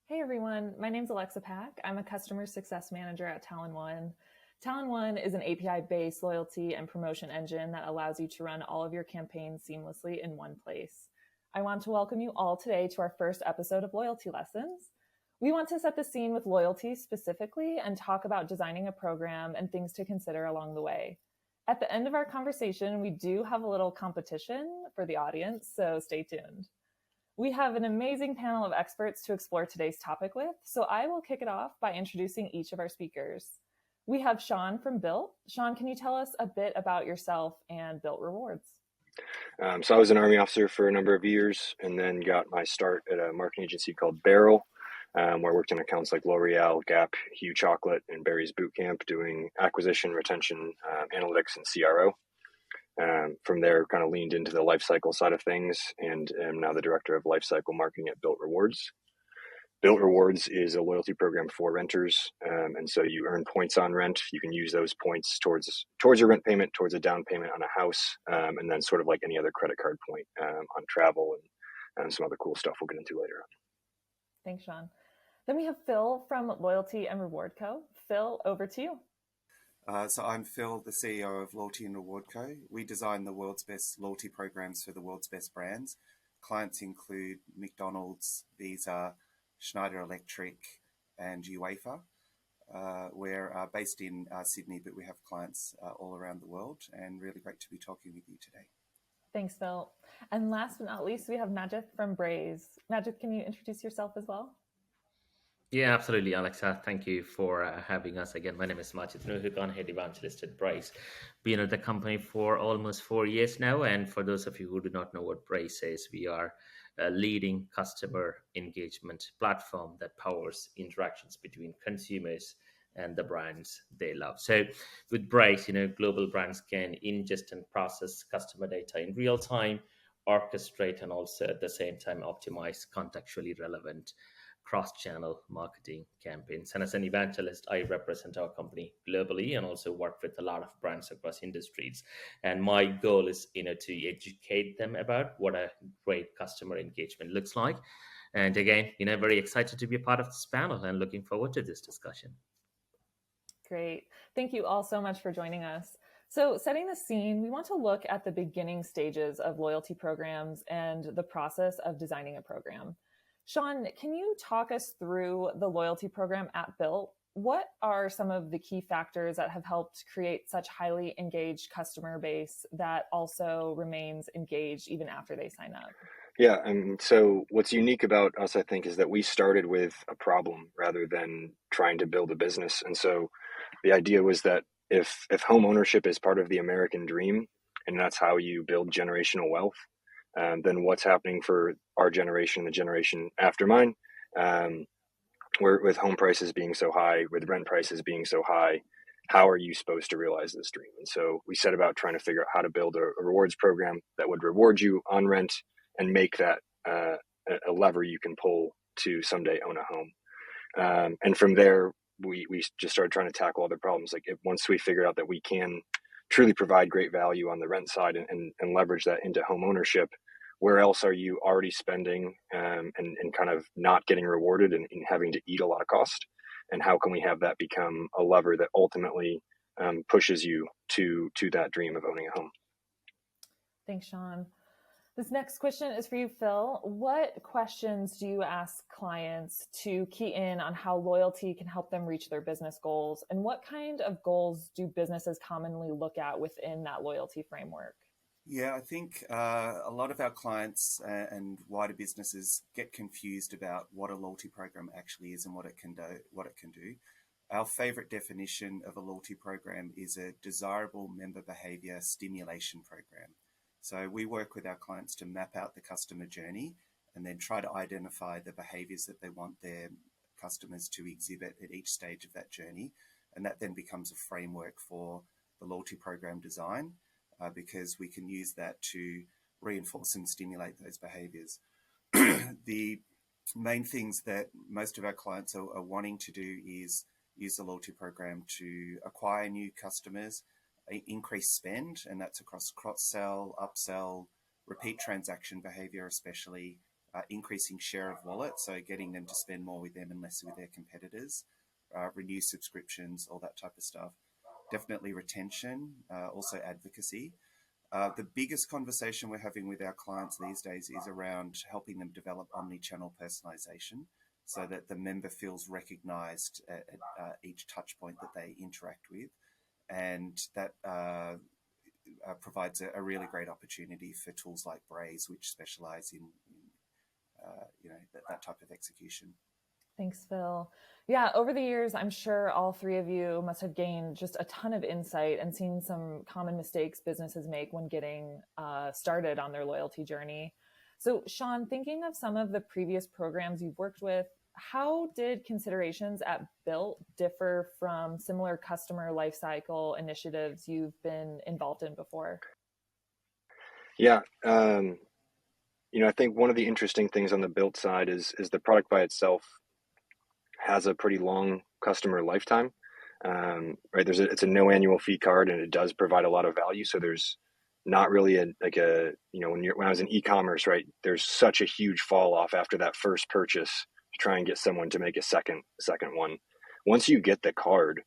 Hey everyone, my name's Alexa Pack. I'm a customer success manager at talon.one. Talon.one is an API-based loyalty and promotion engine that allows you to run all of your campaigns seamlessly in one place. I want to welcome you all today to our first episode of Loyalty Lessons. We want to set the scene with loyalty specifically and talk about designing a program and things to consider along the way. At the end of our conversation, we do have a little competition for the audience, so stay tuned. We have an amazing panel of experts to explore today's topic with, so I will kick it off by introducing each of our speakers. We have Sean from Built. Sean, can you tell us a bit about yourself and Built Rewards? So I was an Army officer for a number of years and then got my start at a marketing agency called Barrel, where I worked on accounts like L'Oreal, Gap, Hue Chocolate, and Barry's Boot Camp doing acquisition, retention, analytics, and CRO. From there, kind of leaned into the lifecycle side of things and am now the director of lifecycle marketing at Built Rewards. Built Rewards is a loyalty program for renters, and so you earn points on rent. You can use those points towards your rent payment, towards a down payment on a house, and then sort of like any other credit card point on travel and some other cool stuff we'll get into later on. Thanks, Sean. Then we have Phil from Loyalty and Reward Co. Phil, over to you. So I'm Phil, the CEO of Loyalty and Reward Co. We design the world's best loyalty programs for the world's best brands. Clients include McDonald's, Visa, Schneider Electric, and UEFA. We're based in Sydney, but we have clients all around the world, and really great to be talking with you today. Thanks, Phil. And last but not least, we have Majid from Bryce. Majid, can you introduce yourself as well? Yeah, absolutely, Alexa. Thank you for having us again. My name is Majid Nuhugan, head evangelist at Bryce. Been at the company for almost 4 years now. And for those of you who do not know what Bryce is, we are a leading customer engagement platform that powers interactions between consumers and the brands they love. So with Bryce, global brands can ingest and process customer data in real time, orchestrate, and also at the same time optimize contextually relevant cross-channel marketing campaigns. And as an evangelist, I represent our company globally and also work with a lot of brands across industries. And my goal is, to educate them about what a great customer engagement looks like. And again, very excited to be a part of this panel and looking forward to this discussion. Great. Thank you all so much for joining us. So setting the scene, we want to look at the beginning stages of loyalty programs and the process of designing a program. Sean, can you talk us through the loyalty program at Built? What are some of the key factors that have helped create such highly engaged customer base that also remains engaged even after they sign up? Yeah, and so what's unique about us, I think, is that we started with a problem rather than trying to build a business. And so the idea was that if home ownership is part of the American dream, and that's how you build generational wealth, then what's happening for our generation, the generation after mine, where with home prices being so high, with rent prices being so high, how are you supposed to realize this dream? And so we set about trying to figure out how to build a rewards program that would reward you on rent and make that a lever you can pull to someday own a home. And from there, we just started trying to tackle other problems. Like once we figured out that we can truly provide great value on the rent side and leverage that into home ownership, where else are you already spending and kind of not getting rewarded and having to eat a lot of cost? And how can we have that become a lever that ultimately pushes you to that dream of owning a home? Thanks, Sean. This next question is for you, Phil. What questions do you ask clients to key in on how loyalty can help them reach their business goals? And what kind of goals do businesses commonly look at within that loyalty framework? Yeah, I think a lot of our clients and wider businesses get confused about what a loyalty program actually is and what it can do. Our favorite definition of a loyalty program is a desirable member behavior stimulation program. So we work with our clients to map out the customer journey and then try to identify the behaviors that they want their customers to exhibit at each stage of that journey. And that then becomes a framework for the loyalty program design because we can use that to reinforce and stimulate those behaviors. The main things that most of our clients are wanting to do is use the loyalty program to acquire new customers, increase spend, and that's across cross-sell, upsell, repeat transaction behavior especially, increasing share of wallet, so getting them to spend more with them and less with their competitors, renew subscriptions, all that type of stuff. Definitely retention, also advocacy. The biggest conversation we're having with our clients these days is around helping them develop omni-channel personalization so that the member feels recognized at each touch point that they interact with. And that provides a really great opportunity for tools like Bryce, which specialize in that type of execution. Thanks, Phil. Yeah, over the years, I'm sure all three of you must have gained just a ton of insight and seen some common mistakes businesses make when getting started on their loyalty journey. So, Sean, thinking of some of the previous programs you've worked with, how did considerations at Built differ from similar customer lifecycle initiatives you've been involved in before? Yeah. I think one of the interesting things on the Built side is the product by itself has a pretty long customer lifetime, right? It's a no annual fee card, and it does provide a lot of value. So there's not really when I was in e-commerce, right? There's such a huge fall off after that first purchase to try and get someone to make a second one. Once you get the card,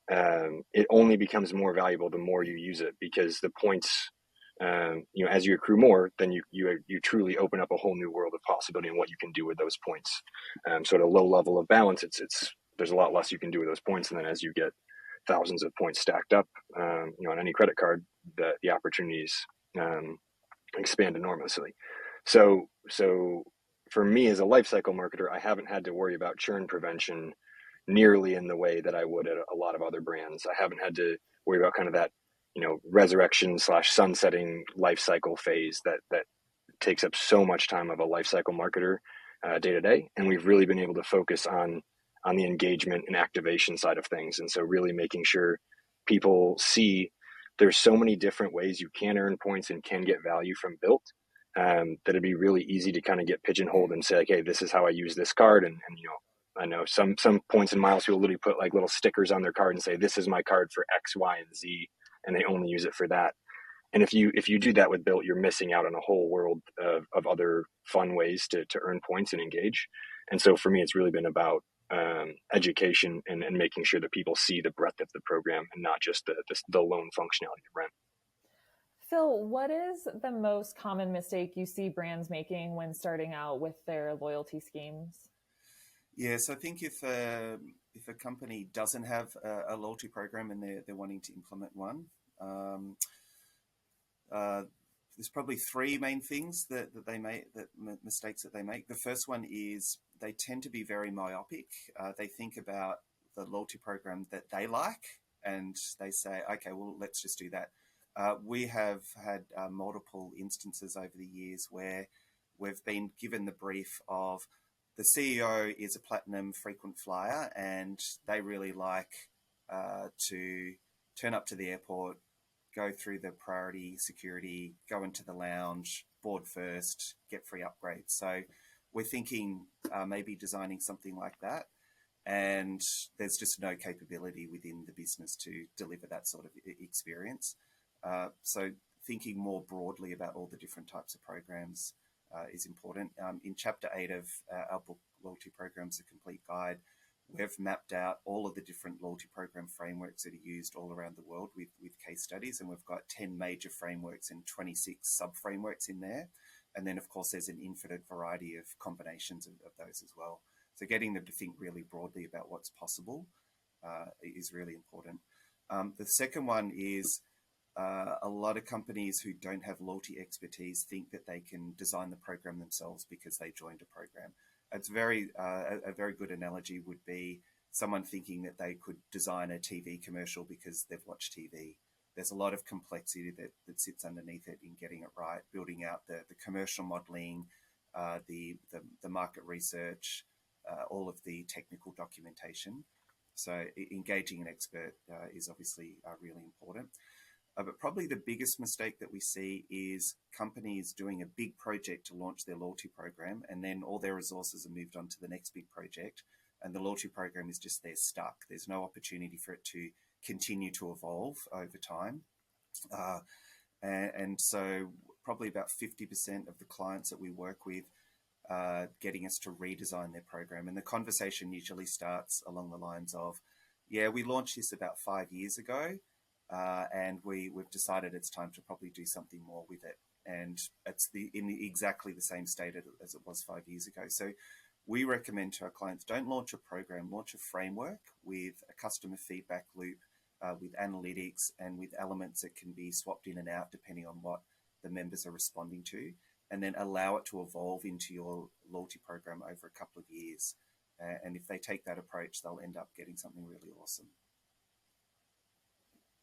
it only becomes more valuable the more you use it, because the points, as you accrue more, then you truly open up a whole new world of possibility and what you can do with those points. So at a low level of balance, there's a lot less you can do with those points, and then as you get thousands of points stacked up, on any credit card, the opportunities expand enormously. So for me as a lifecycle marketer, I haven't had to worry about churn prevention nearly in the way that I would at a lot of other brands. I haven't had to worry about kind of that, resurrection / sunsetting life cycle phase that takes up so much time of a life cycle marketer day to day. And we've really been able to focus on the engagement and activation side of things. And so really making sure people see there's so many different ways you can earn points and can get value from Built, that it'd be really easy to kind of get pigeonholed and say, like, hey, this is how I use this card. And I know some points and miles people literally put like little stickers on their card and say, this is my card for X, Y, and Z, and they only use it for that. And if you do that with Built, you're missing out on a whole world of other fun ways to earn points and engage. And so for me, it's really been about education and making sure that people see the breadth of the program and not just the loan functionality of rent. Phil, what is the most common mistake you see brands making when starting out with their loyalty schemes? Yeah, so I think if a company doesn't have a loyalty program and they're wanting to implement one, there's probably three main things that they make, mistakes that they make. The first one is they tend to be very myopic. They think about the loyalty program that they like, and they say, okay, well, let's just do that. We have had multiple instances over the years where we've been given the brief of the CEO is a platinum frequent flyer, and they really like to turn up to the airport, go through the priority security, go into the lounge, board first, get free upgrades. So we're thinking maybe designing something like that, and there's just no capability within the business to deliver that sort of experience. So thinking more broadly about all the different types of programs is important. In Chapter 8 of our book, Loyalty Programs, A Complete Guide, we've mapped out all of the different loyalty program frameworks that are used all around the world with case studies, and we've got 10 major frameworks and 26 sub-frameworks in there. And then, of course, there's an infinite variety of combinations of those as well. So getting them to think really broadly about what's possible is really important. The second one is a lot of companies who don't have loyalty expertise think that they can design the program themselves because they joined a program. It's a very good analogy would be someone thinking that they could design a TV commercial because they've watched TV. There's a lot of complexity that sits underneath it in getting it right, building out the commercial modeling, the market research, all of the technical documentation. So engaging an expert is obviously really important. But probably the biggest mistake that we see is companies doing a big project to launch their loyalty program, and then all their resources are moved on to the next big project, and the loyalty program is just there stuck. There's no opportunity for it to continue to evolve over time. And so probably about 50% of the clients that we work with getting us to redesign their program. And the conversation usually starts along the lines of, yeah, we launched this about 5 years ago, and we've decided it's time to probably do something more with it. And it's exactly the same state as it was 5 years ago. So we recommend to our clients, don't launch a program, launch a framework with a customer feedback loop, with analytics and with elements that can be swapped in and out depending on what the members are responding to, and then allow it to evolve into your loyalty program over a couple of years. And if they take that approach, they'll end up getting something really awesome.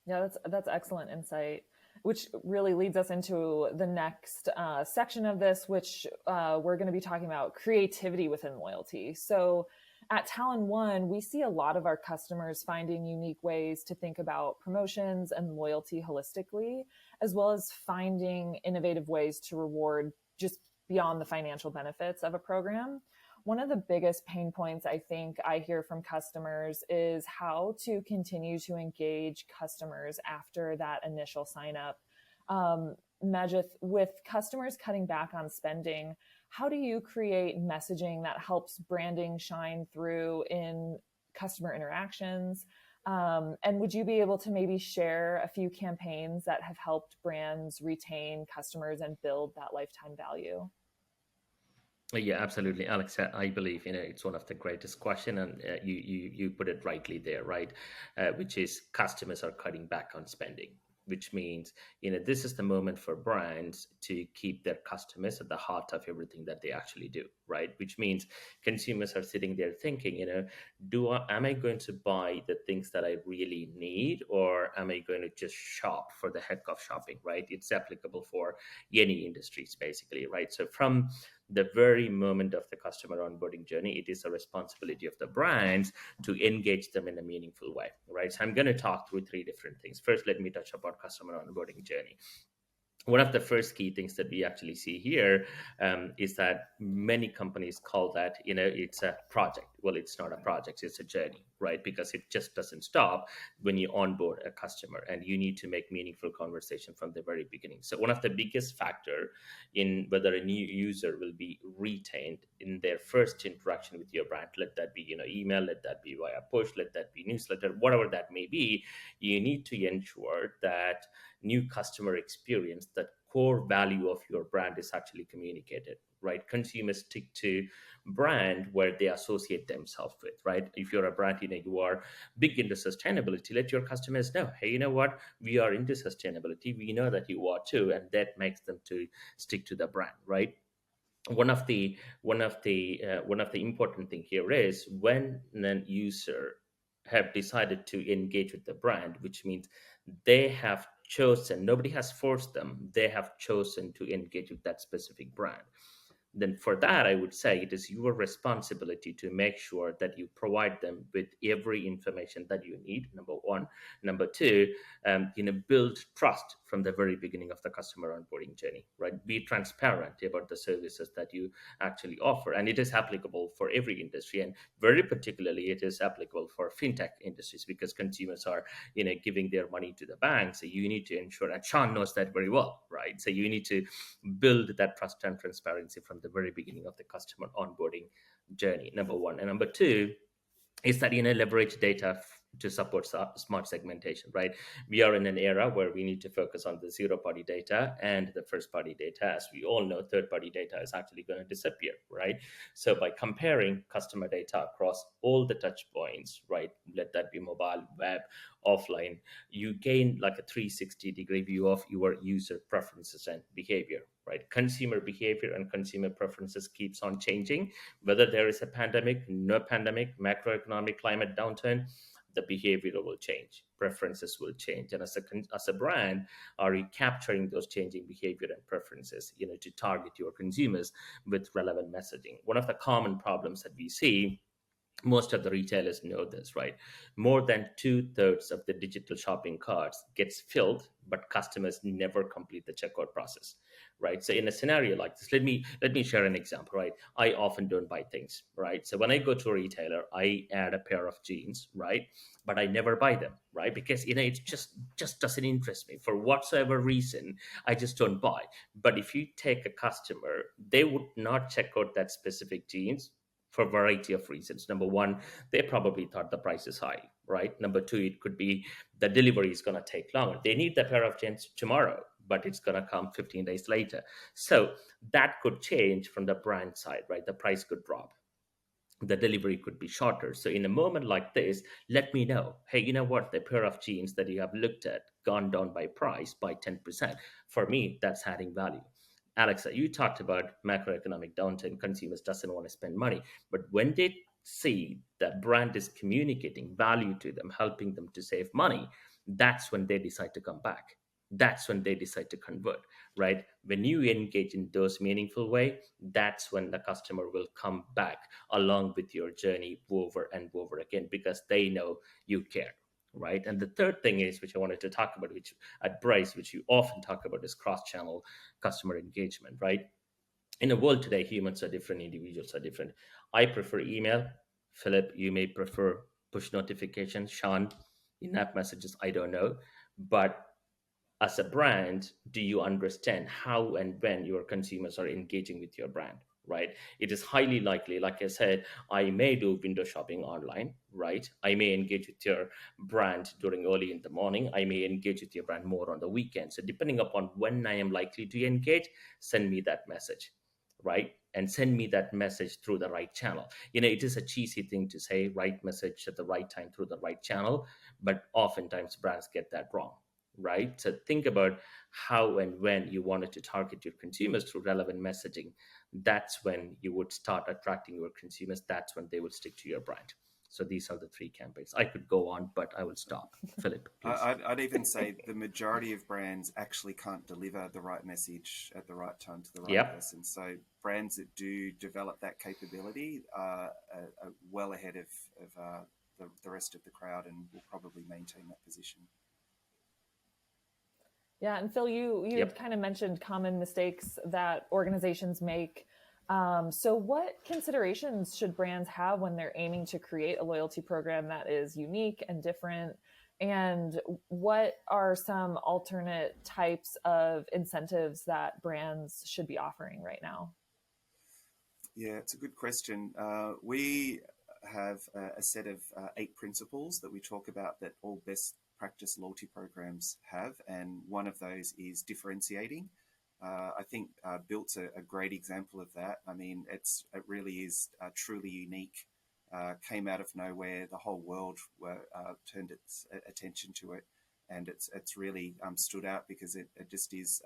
Yeah, that's excellent insight, which really leads us into the next section of this, which we're going to be talking about creativity within loyalty. So at talon.one, we see a lot of our customers finding unique ways to think about promotions and loyalty holistically, as well as finding innovative ways to reward just beyond the financial benefits of a program. One of the biggest pain points I think I hear from customers is how to continue to engage customers after that initial sign up. Majid, with customers cutting back on spending, how do you create messaging that helps branding shine through in customer interactions? And would you be able to maybe share a few campaigns that have helped brands retain customers and build that lifetime value? Yeah, absolutely, Alex. I believe it's one of the greatest question, and you put it rightly there, right? Which is customers are cutting back on spending, which means this is the moment for brands to keep their customers at the heart of everything that they actually do, right? Which means consumers are sitting there thinking, am I going to buy the things that I really need, or am I going to just shop for the heck of shopping, right? It's applicable for any industries, basically, right? So from the very moment of the customer onboarding journey, it is a responsibility of the brands to engage them in a meaningful way, right? So I'm going to talk through three different things. First, let me touch upon customer onboarding journey. One of the first key things that we actually see here is that many companies call that, it's a project. Well, it's not a project, it's a journey, right? Because it just doesn't stop when you onboard a customer, and you need to make meaningful conversation from the very beginning. So one of the biggest factor in whether a new user will be retained in their first interaction with your brand, let that be, email, let that be via push, let that be newsletter, whatever that may be, you need to ensure that new customer experience, that core value of your brand is actually communicated, right? Consumers stick to brand where they associate themselves with, right? If you're a brand, you are big into sustainability, let your customers know, hey, you know what? We are into sustainability. We know that you are too, and that makes them to stick to the brand, right? One of the important thing here is when an user have decided to engage with the brand, which means they have chosen, nobody has forced them, they have chosen to engage with that specific brand. Then for that, I would say it is your responsibility to make sure that you provide them with every information that you need, number one. Number two, build trust from the very beginning of the customer onboarding journey, right? Be transparent about the services that you actually offer. And it is applicable for every industry, and very particularly it is applicable for fintech industries, because consumers are, giving their money to the bank. So you need to ensure, and Sean knows that very well, right? So you need to build that trust and transparency from the very beginning of the customer onboarding journey, number one. And number two is that leverage data to support smart segmentation, right? We are in an era where we need to focus on the zero-party data and the first-party data. As we all know, third-party data is actually going to disappear, right? So by comparing customer data across all the touch points, right, let that be mobile, web, offline, you gain like a 360-degree view of your user preferences and behavior, right? Consumer behavior and consumer preferences keeps on changing, whether there is a pandemic, no pandemic, macroeconomic climate downturn, the behavior will change, preferences will change. And as a brand, are you capturing those changing behavior and preferences, to target your consumers with relevant messaging? One of the common problems that we see Most of the retailers know this, right? More than 2/3 of the digital shopping carts gets filled, but customers never complete the checkout process, right? So in a scenario like this, let me share an example, right? I often don't buy things, right? So when I go to a retailer, I add a pair of jeans, right? But I never buy them, right? Because it just doesn't interest me for whatsoever reason. I just don't buy. But if you take a customer, they would not check out that specific jeans for a variety of reasons. Number one, they probably thought the price is high, right? Number two, it could be the delivery is going to take longer. They need the pair of jeans tomorrow, but it's going to come 15 days later. So that could change from the brand side, right? The price could drop, the delivery could be shorter. So in a moment like this, let me know, hey, you know what, the pair of jeans that you have looked at gone down by price by 10%. For me, that's adding value. Alexa, you talked about macroeconomic downturn, consumers doesn't want to spend money, but when they see that brand is communicating value to them, helping them to save money, that's when they decide to come back. That's when they decide to convert, right? When you engage in those meaningful way, that's when the customer will come back along with your journey over and over again, because they know you care, right? And the third thing is, which I wanted to talk about, which at Bryce, which you often talk about, is cross-channel customer engagement, right? In a world today, humans are different, individuals are different. I prefer email. Philip, you may prefer push notifications. Sean, in-app messages, I don't know. But as a brand, do you understand how and when your consumers are engaging with your brand, right? It is highly likely, like I said, I may do window shopping online, right? I may engage with your brand during early in the morning. I may engage with your brand more on the weekend. So depending upon when I am likely to engage, send me that message, right? And send me that message through the right channel. It is a cheesy thing to say, right message at the right time through the right channel, but oftentimes brands get that wrong, right? So think about how and when you wanted to target your consumers through relevant messaging. That's when you would start attracting your consumers. That's when they will stick to your brand. So these are the three campaigns. I could go on, but I will stop. Philip, please. I'd even say the majority of brands actually can't deliver the right message at the right time to the right Yep. person. So brands that do develop that capability are well ahead of the rest of the crowd and will probably maintain that position. Yeah, and Phil, you Yep. kind of mentioned common mistakes that organizations make. So what considerations should brands have when they're aiming to create a loyalty program that is unique and different? And what are some alternate types of incentives that brands should be offering right now? Yeah, it's a good question. We have a set of 8 principles that we talk about that all best practice loyalty programs have, and one of those is differentiating. I think Built's a great example of that. I mean, it really is truly unique. Came out of nowhere. The whole world turned its attention to it, and it's really stood out because it just is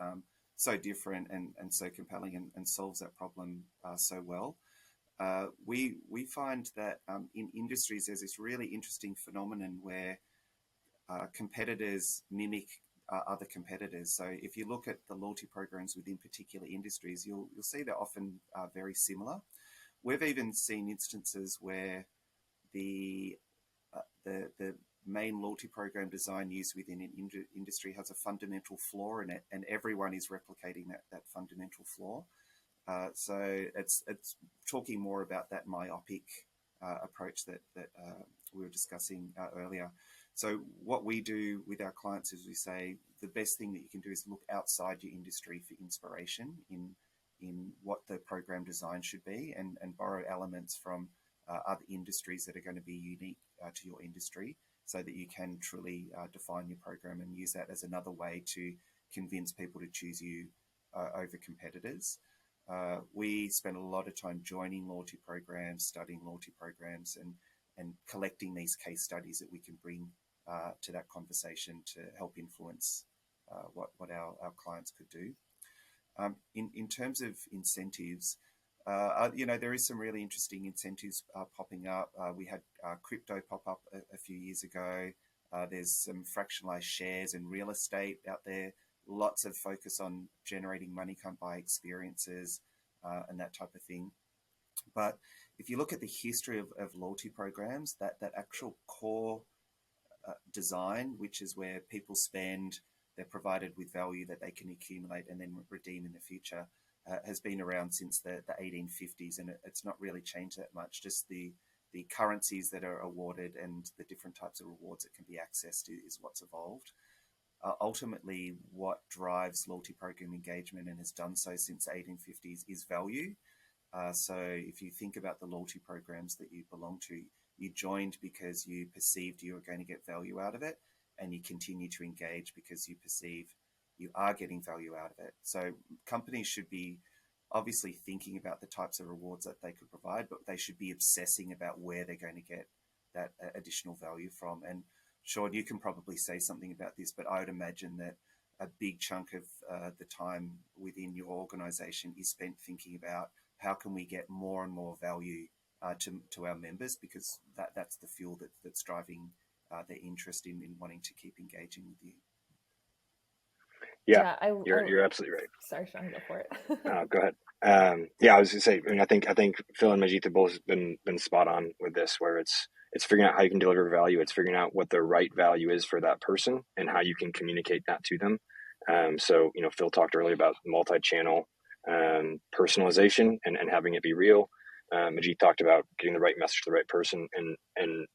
so different and so compelling and solves that problem so well. We find that in industries there's this really interesting phenomenon where competitors mimic other competitors. So if you look at the loyalty programs within particular industries, you'll see they're often very similar. We've even seen instances where the main loyalty program design used within an industry has a fundamental flaw in it, and everyone is replicating that fundamental flaw. So it's talking more about that myopic approach that we were discussing earlier. So what we do with our clients is we say the best thing that you can do is look outside your industry for inspiration in what the program design should be, and borrow elements from other industries that are going to be unique to your industry, so that you can truly define your program and use that as another way to convince people to choose you over competitors. We spend a lot of time joining loyalty programs, studying loyalty programs, and collecting these case studies that we can bring to that conversation to help influence what our clients could do. In terms of incentives, there is some really interesting incentives popping up. We had crypto pop up a few years ago. There's some fractionalized shares and real estate out there. Lots of focus on generating money come by experiences and that type of thing. But if you look at the history of loyalty programs, that actual core design, which is where people spend, they're provided with value that they can accumulate and then redeem in the future, has been around since the 1850s, and it's not really changed that much. Just the currencies that are awarded and the different types of rewards that can be accessed is what's evolved. Ultimately, what drives loyalty program engagement and has done so since the 1850s is value. So if you think about the loyalty programs that you belong to, you joined because you perceived you were going to get value out of it, and you continue to engage because you perceive you are getting value out of it. So companies should be obviously thinking about the types of rewards that they could provide, but they should be obsessing about where they're going to get that additional value from. And Sean, you can probably say something about this, but I would imagine that a big chunk of the time within your organization is spent thinking about how can we get more and more value to our members, because that's the fuel that's driving their interest in wanting to keep engaging with you. Yeah, you're absolutely right. Sorry, Sean, go for it. Go ahead. I was gonna say, I mean, I think Phil and Majid have both been spot on with this, where it's figuring out how you can deliver value. It's figuring out what the right value is for that person and how you can communicate that to them. So, Phil talked earlier about multi-channel personalization and having it be real. Majid talked about getting the right message to the right person. And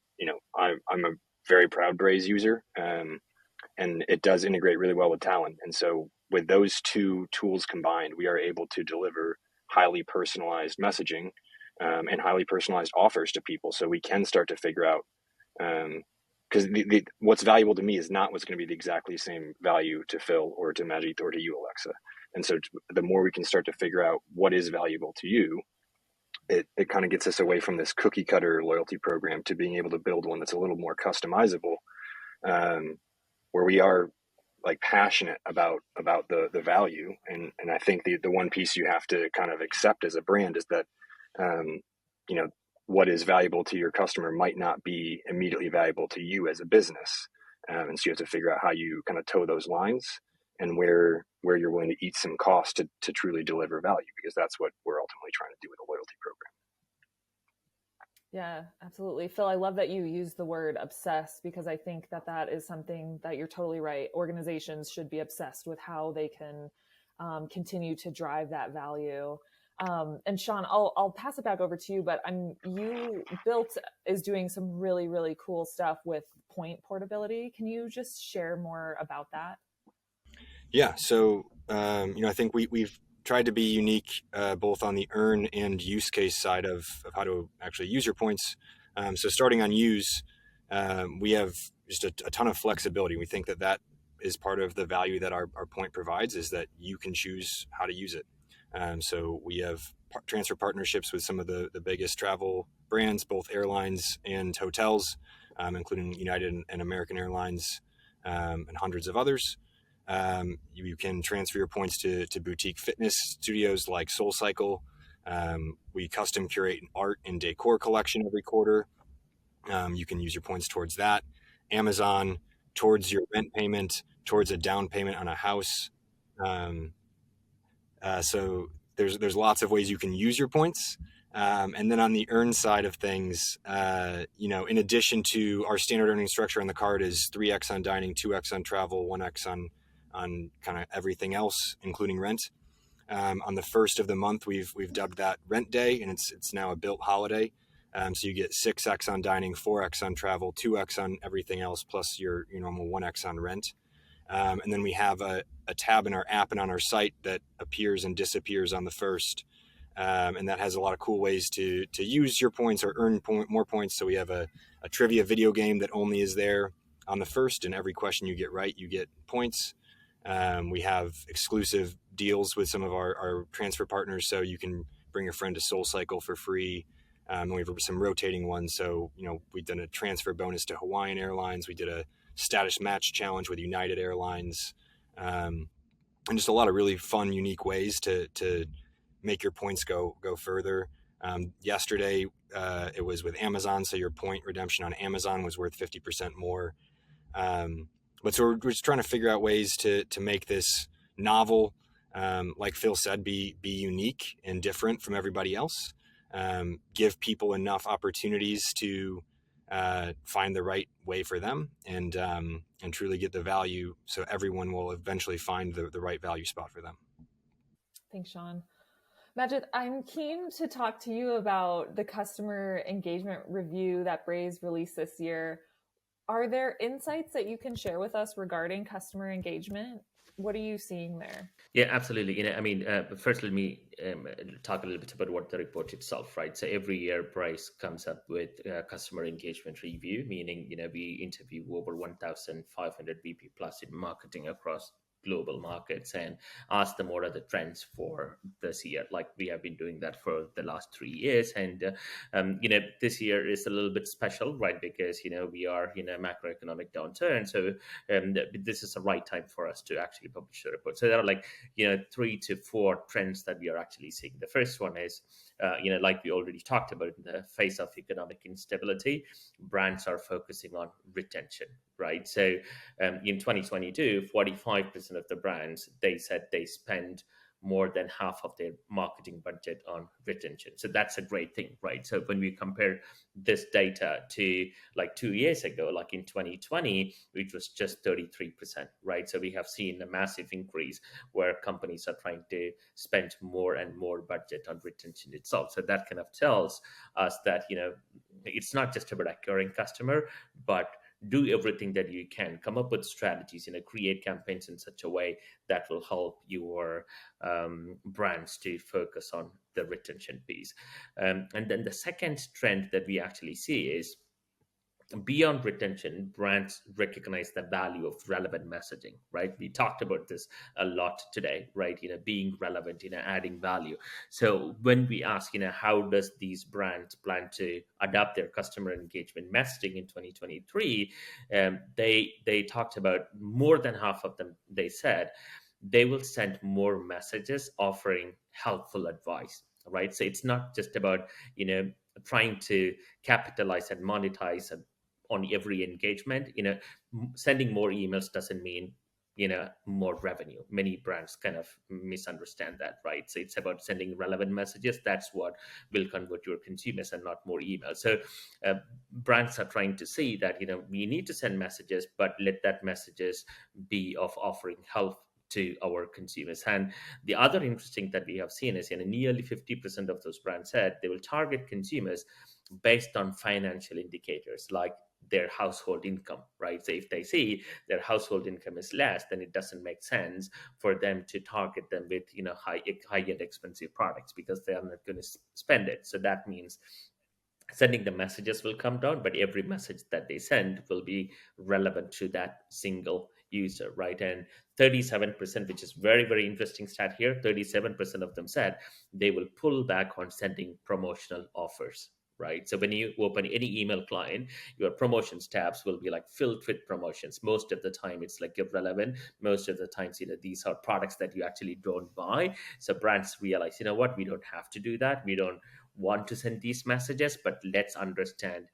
I'm a very proud Bryce user. And it does integrate really well with Talon. And so with those two tools combined, we are able to deliver highly personalized messaging and highly personalized offers to people. So we can start to figure out, because what's valuable to me is not what's going to be the exactly same value to Phil or to Majid or to you, Alexa. And so the more we can start to figure out what is valuable to you, it kind of gets us away from this cookie cutter loyalty program to being able to build one that's a little more customizable, where we are like passionate about the value. And I think the one piece you have to kind of accept as a brand is that, what is valuable to your customer might not be immediately valuable to you as a business. And so you have to figure out how you kind of toe those lines and where you're willing to eat some cost to truly deliver value, because that's what we're ultimately trying to do with a loyalty program. Yeah, absolutely. Phil, I love that you use the word obsessed, because I think that is something that you're totally right. Organizations should be obsessed with how they can continue to drive that value. And Sean, I'll pass it back over to you, but Built is doing some really, really cool stuff with point portability. Can you just share more about that? Yeah. So, I think we've tried to be unique both on the earn and use case side of how to actually use your points. So starting on use, we have just a ton of flexibility. We think that is part of the value that our point provides, is that you can choose how to use it. So we have transfer partnerships with some of the biggest travel brands, both airlines and hotels, including United and American Airlines, and hundreds of others. You can transfer your points to boutique fitness studios like SoulCycle. We custom curate an art and decor collection every quarter. You can use your points towards that. Amazon, towards your rent payment, towards a down payment on a house. So there's lots of ways you can use your points. And then on the earn side of things, in addition to our standard earning structure on the card is 3x on dining, 2x on travel, 1x on kind of everything else, including rent. On the first of the month, we've dubbed that Rent Day, and it's now a Built holiday. So you get 6x on dining, 4x on travel, 2x on everything else, plus your normal 1x on rent. And then we have a tab in our app and on our site that appears and disappears on the first. And that has a lot of cool ways to use your points or earn more points. So we have a trivia video game that only is there on the first, and every question you get right, you get points. We have exclusive deals with some of our transfer partners, so you can bring a friend to SoulCycle for free. And we have some rotating ones. So, we've done a transfer bonus to Hawaiian Airlines. We did a status match challenge with United Airlines, and just a lot of really fun, unique ways to make your points go further. Yesterday, it was with Amazon, so your point redemption on Amazon was worth 50% more. But so we're just trying to figure out ways to make this novel, like Phil said, be unique and different from everybody else. give people enough opportunities to find the right way for them, and truly get the value, so everyone will eventually find the right value spot for them. Thanks, Sean. Majid, I'm keen to talk to you about the customer engagement review that Bryce released this year. Are there insights that you can share with us regarding customer engagement? What are you seeing there? Yeah, absolutely. First, let me talk a little bit about what the report itself, right? So every year, Bryce comes up with a customer engagement review, meaning, we interview over 1,500 VP plus in marketing across global markets and ask them what are the trends for this year. Like we have been doing that for the last 3 years, and this year is a little bit special, right? Because we are in a macroeconomic downturn, so this is the right time for us to actually publish the report. So there are 3 to 4 trends that we are actually seeing. The first one is, like we already talked about, in the face of economic instability, brands are focusing on retention, right? So in 2022, 45% of the brands, they said they spend more than half of their marketing budget on retention. So that's a great thing, right? So when we compare this data to 2 years ago, like in 2020, which was just 33%, right? So we have seen a massive increase where companies are trying to spend more and more budget on retention itself. So that kind of tells us that, it's not just about acquiring customer, but do everything that you can, come up with strategies, create campaigns in such a way that will help your brands to focus on the retention piece. And then the second trend that we actually see is, beyond retention, brands recognize the value of relevant messaging, right? We talked about this a lot today, right? Being relevant, adding value. So when we ask, how does these brands plan to adapt their customer engagement messaging in 2023, they talked about, more than half of them, they said they will send more messages offering helpful advice, right? So it's not just about trying to capitalize and monetize on every engagement. Sending more emails doesn't mean more revenue. Many brands kind of misunderstand that, right? So it's about sending relevant messages. That's what will convert your consumers, and not more emails. So brands are trying to see that we need to send messages, but let that messages be of offering help to our consumers. And the other interesting that we have seen is, nearly 50% of those brands said they will target consumers based on financial indicators like their household income, right? So if they see their household income is less, then it doesn't make sense for them to target them with high-end expensive products, because they are not going to spend it. So that means sending the messages will come down, but every message that they send will be relevant to that single user, right? And 37%, which is very, very interesting stat here, 37% of them said they will pull back on sending promotional offers, right? So when you open any email client, your promotions tabs will be filled with promotions. Most of the time it's irrelevant. Most of the times, these are products that you actually don't buy. So brands realize, what, we don't have to do that. We don't want to send these messages, but let's understand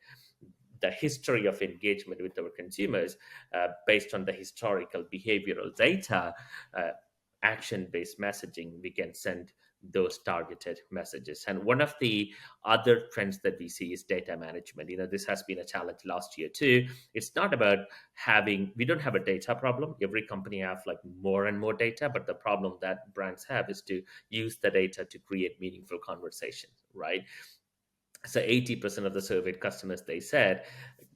the history of engagement with our consumers based on the historical behavioral data. Action-based messaging, we can send those targeted messages. And one of the other trends that we see is data management. This has been a challenge last year too. It's not about we don't have a data problem. Every company have more and more data, but the problem that brands have is to use the data to create meaningful conversations, right? So 80% of the surveyed customers, they said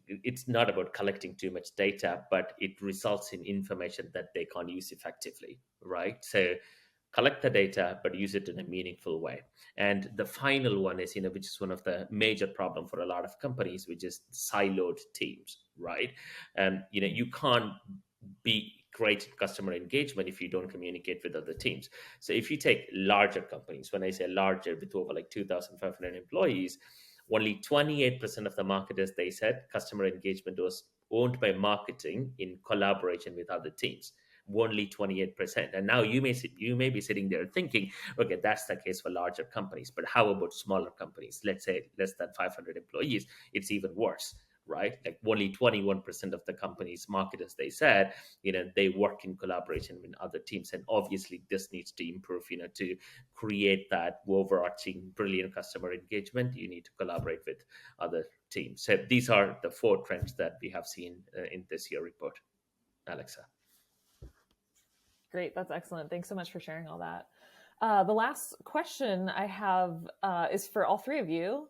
it's not about collecting too much data, but it results in information that they can't use effectively, right? So collect the data, but use it in a meaningful way. And the final one is, which is one of the major problem for a lot of companies, which is siloed teams, right? And, you can't be great customer engagement if you don't communicate with other teams. So if you take larger companies, when I say larger, with over 2,500 employees, only 28% of the marketers, they said customer engagement was owned by marketing in collaboration with other teams. Only 28%. And now you may be sitting there thinking, okay, that's the case for larger companies, but how about smaller companies? Let's say less than 500 employees. It's even worse, right? Like only 21% of the company's marketers, they said, they work in collaboration with other teams. And obviously this needs to improve, to create that overarching brilliant customer engagement. You need to collaborate with other teams. So these are the 4 trends that we have seen in this year report. Alexa. Great. That's excellent. Thanks so much for sharing all that. The last question I have is for all 3 of you.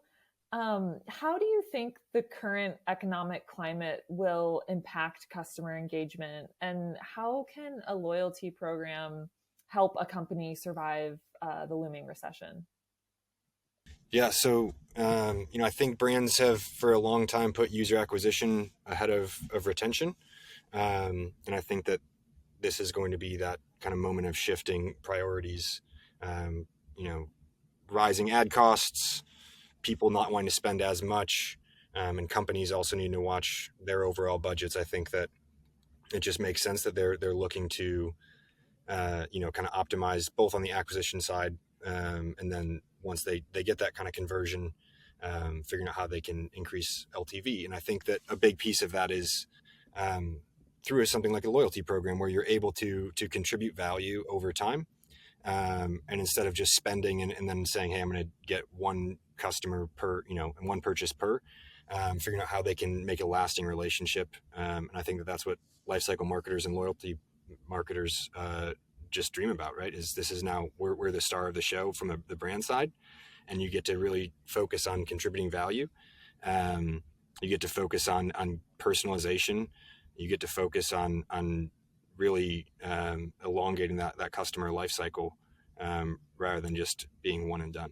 How do you think the current economic climate will impact customer engagement, and how can a loyalty program help a company survive the looming recession? Yeah, so I think brands have for a long time put user acquisition ahead of retention, and I think that this is going to be that kind of moment of shifting priorities. Um, Rising ad costs, people not wanting to spend as much, and companies also need to watch their overall budgets. I think that it just makes sense that they're looking to kind of optimize both on the acquisition side, and then once they get that kind of conversion, figuring out how they can increase LTV. And I think that a big piece of that is through something like a loyalty program where you're able to contribute value over time. And instead of just spending and then saying, hey, I'm going to get one customer per, and one purchase per, figuring out how they can make a lasting relationship. And I think that that's what lifecycle marketers and loyalty marketers just dream about, right? This is now we're the star of the show from the brand side, and you get to really focus on contributing value. You get to focus on personalization. You get to focus on really elongating that customer life cycle, rather than just being one and done.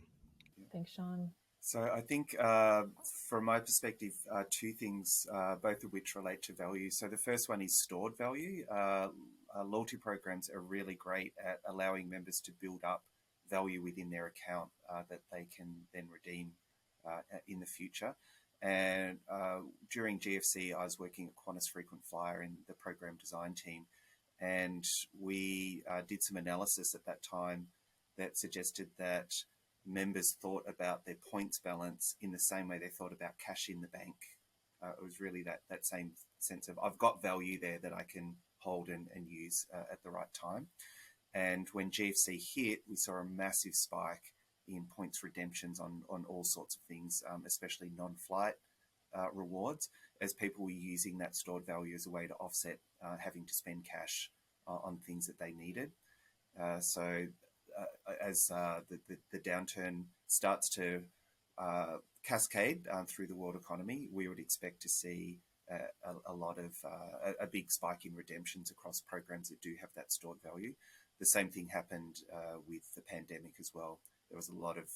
Thanks, Sean. So I think from my perspective, 2 things, both of which relate to value. So the first one is stored value. Loyalty programs are really great at allowing members to build up value within their account that they can then redeem in the future. And during GFC, I was working at Qantas Frequent Flyer in the program design team, and we did some analysis at that time that suggested that members thought about their points balance in the same way they thought about cash in the bank. It was really that same sense of, I've got value there that I can hold and use at the right time. And when GFC hit, we saw a massive spike in points redemptions on all sorts of things, especially non-flight rewards, as people were using that stored value as a way to offset having to spend cash on things that they needed. So as the downturn starts to cascade through the world economy, we would expect to see a lot of a big spike in redemptions across programs that do have that stored value. The same thing happened with the pandemic as well. There was a lot of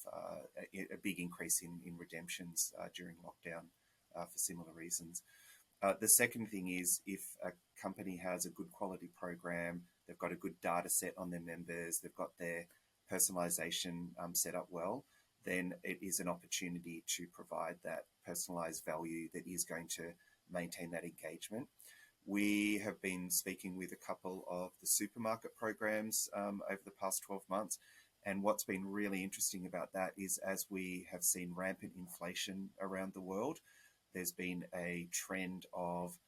a big increase in redemptions during lockdown for similar reasons. The second thing is, if a company has a good quality program, they've got a good data set on their members, they've got their personalization set up well, then it is an opportunity to provide that personalized value that is going to maintain that engagement. We have been speaking with a couple of the supermarket programs over the past 12 months. And what's been really interesting about that is, as we have seen rampant inflation around the world, there's been a trend of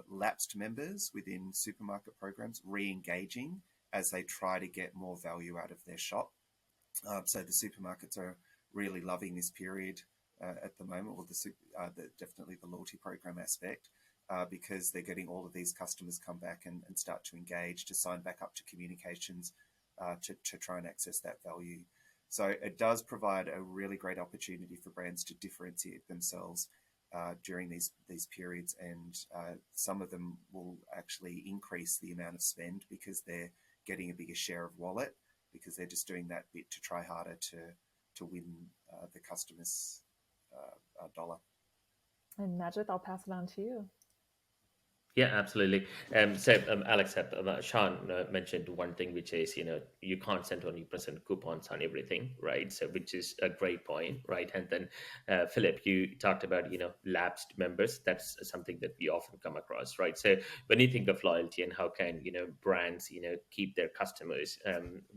lapsed members within supermarket programs re-engaging as they try to get more value out of their shop. So the supermarkets are really loving this period at the moment, or definitely the loyalty program aspect, because they're getting all of these customers come back and start to engage, to sign back up to communications, to try and access that value. So it does provide a really great opportunity for brands to differentiate themselves during these periods, and some of them will actually increase the amount of spend because they're getting a bigger share of wallet, because they're just doing that bit to try harder to win the customer's dollar. And Majid, I'll pass it on to you. Yeah, absolutely. Alex, Sean mentioned one thing, which is, you can't send 20% coupons on everything, right? So, which is a great point, right? And then, Philip, you talked about, lapsed members. That's something that we often come across, right? So when you think of loyalty and how can, brands, keep their customers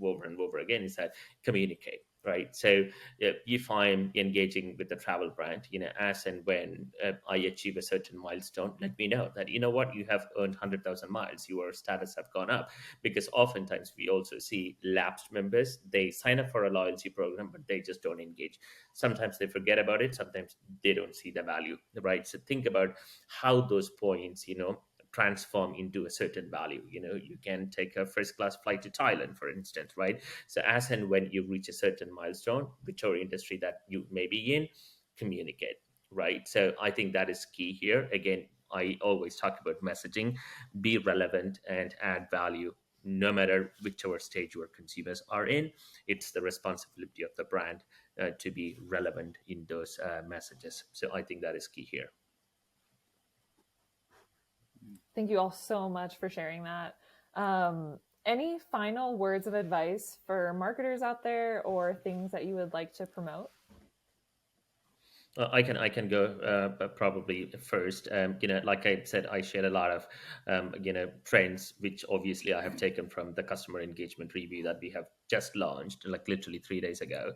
over and over again, is that communicate, right? So if I'm engaging with the travel brand, as and when I achieve a certain milestone, let me know that, what, you have earned 100,000 miles, your status have gone up. Because oftentimes we also see lapsed members, they sign up for a loyalty program, but they just don't engage. Sometimes they forget about it, sometimes they don't see the value, right? So think about how those points, transform into a certain value. You can take a first class flight to Thailand, for instance, right? So as and when you reach a certain milestone, whichever industry that you may be in, communicate, right? So I think that is key here. Again, I always talk about messaging, be relevant and add value. No matter whichever stage your consumers are in, it's the responsibility of the brand to be relevant in those messages. So I think that is key here. Thank you all so much for sharing that. Any final words of advice for marketers out there, or things that you would like to promote? I can go probably first. Like I said, I share a lot of trends, which obviously I have taken from the customer engagement review that we have just launched, like literally 3 days ago.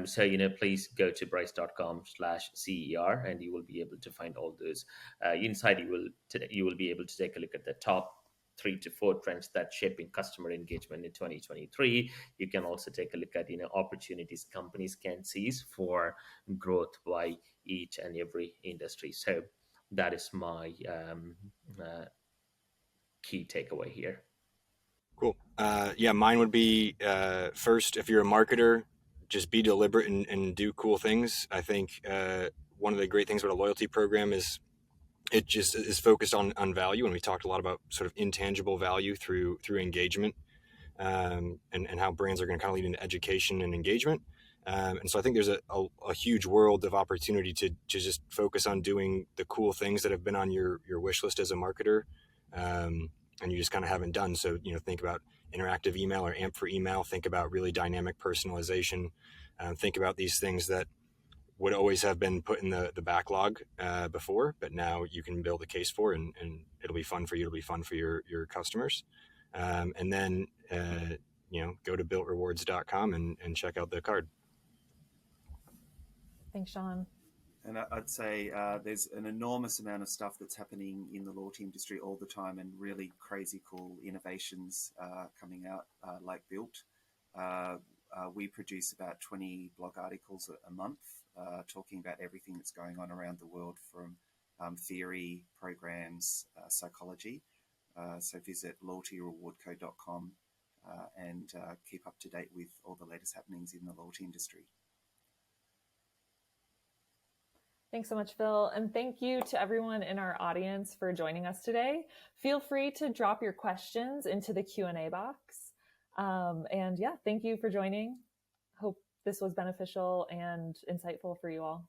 So please go to bryce.com/CER, and you will be able to find all those. Inside, you will be able to take a look at the top 3 to 4 trends that shaping customer engagement in 2023. You can also take a look at opportunities companies can seize for growth by each and every industry. So that is my key takeaway here. Cool. Yeah, mine would be first, if you're a marketer, just be deliberate and do cool things. I think one of the great things about a loyalty program is it just is focused on value, and we talked a lot about sort of intangible value through engagement, and how brands are going to kind of lead into education and engagement. And so I think there's a huge world of opportunity to just focus on doing the cool things that have been on your wish list as a marketer, and you just kind of haven't done. So think about interactive email or AMP for email. Think about really dynamic personalization. Think about these things that would always have been put in the backlog before, but now you can build a case for, and it'll be fun for you. It'll be fun for your customers. And then, go to builtrewards.com and check out the card. Thanks, Sean. And I'd say there's an enormous amount of stuff that's happening in the loyalty industry all the time, and really crazy cool innovations coming out like Built. We produce about 20 blog articles a month talking about everything that's going on around the world, from theory, programs, psychology. So visit loyaltyrewardco.com and keep up to date with all the latest happenings in the loyalty industry. Thanks so much, Phil. And thank you to everyone in our audience for joining us today. Feel free to drop your questions into the Q&A box. And yeah, thank you for joining. Hope this was beneficial and insightful for you all.